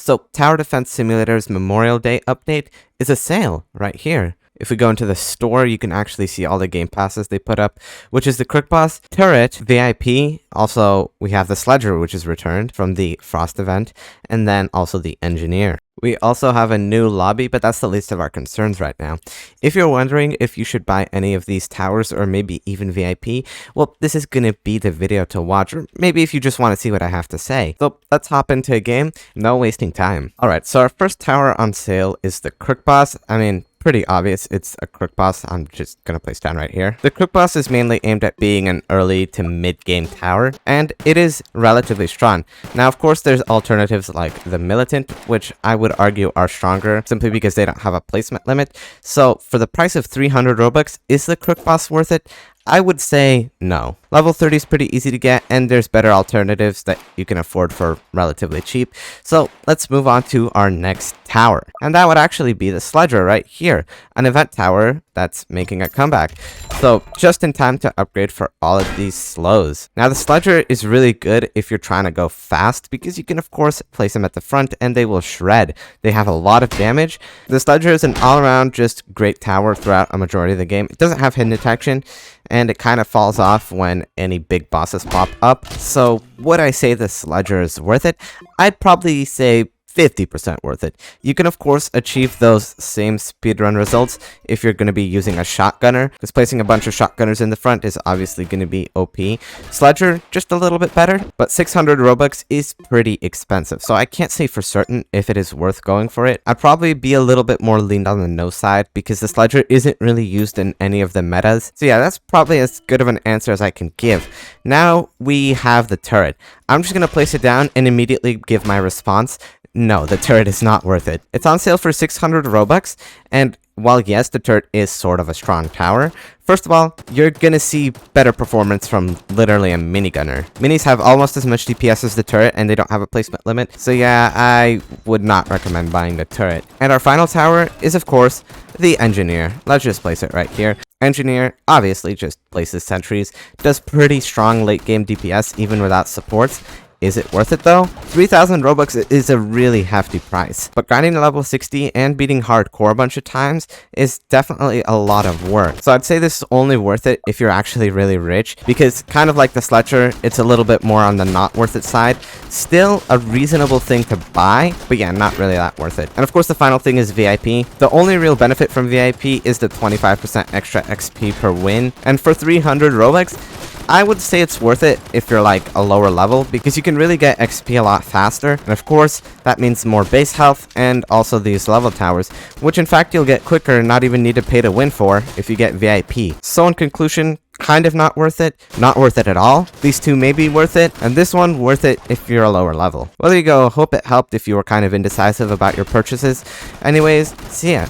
So Tower Defense Simulator's Memorial Day update is a sale right here. If we go into the store, you can actually see all the game passes they put up, which is the Crook Boss, Turret, VIP. Also, we have the Sledger, which is returned from the Frost event, and then also the Engineer. We also have a new lobby, but that's the least of our concerns right now. If you're wondering if you should buy any of these towers or maybe even VIP, well, this is going to be the video to watch, or maybe if you just want to see what I have to say. So let's hop into a game, no wasting time. Alright, so our first tower on sale is the Crook Boss. I mean, pretty obvious, it's a Crook Boss. I'm just gonna place down right here. The Crook Boss is mainly aimed at being an early to mid-game tower, and it is relatively strong. Now, of course, there's alternatives like the Militant, which I would argue are stronger, simply because they don't have a placement limit. So, for the price of 300 Robux, is the Crook Boss worth it? I would say no. Level 30 is pretty easy to get, and there's better alternatives that you can afford for relatively cheap. So let's move on to our next tower. And that would actually be the Sledger right here, an event tower that's making a comeback. So just in time to upgrade for all of these slows. Now the Sledger is really good if you're trying to go fast, because you can of course place them at the front and they will shred. They have a lot of damage. The Sledger is an all-around just great tower throughout a majority of the game. It doesn't have hidden detection, and it kind of falls off when any big bosses pop up. So would I say the Sledger is worth it? I'd probably say 50% worth it. You can of course achieve those same speedrun results if you're going to be using a shotgunner, because placing a bunch of shotgunners in the front is obviously going to be OP. Sledger, just a little bit better, but 600 Robux is pretty expensive, so I can't say for certain if it is worth going for it. I'd probably be a little bit more leaned on the no side, because the Sledger isn't really used in any of the metas. So yeah, that's probably as good of an answer as I can give. Now we have the turret. I'm just going to place it down and immediately give my response. No, the turret is not worth it. It's on sale for 600 Robux, and while yes, the turret is sort of a strong tower, first of all, you're gonna see better performance from literally a minigunner. Minis have almost as much DPS as the turret, and they don't have a placement limit, so yeah, I would not recommend buying the turret. And our final tower is, of course, the Engineer. Let's just place it right here. Engineer obviously just places sentries, does pretty strong late game DPS even without supports. Is it worth it though? 3,000 Robux is a really hefty price, but grinding to level 60 and beating hardcore a bunch of times is definitely a lot of work. So I'd say this is only worth it if you're actually really rich, because kind of like the Sledger, it's a little bit more on the not worth it side. Still a reasonable thing to buy, but yeah, not really that worth it. And of course the final thing is VIP. The only real benefit from VIP is the 25% extra XP per win, and for 300 Robux, I would say it's worth it if you're like a lower level, because you can really get XP a lot faster, and of course that means more base health and also these level towers, which in fact you'll get quicker and not even need to pay to win for if you get VIP. So in conclusion, kind of not worth it, not worth it at all. These two may be worth it, and this one worth it if you're a lower level. Well, there you go. Hope it helped if you were kind of indecisive about your purchases. Anyways, see ya.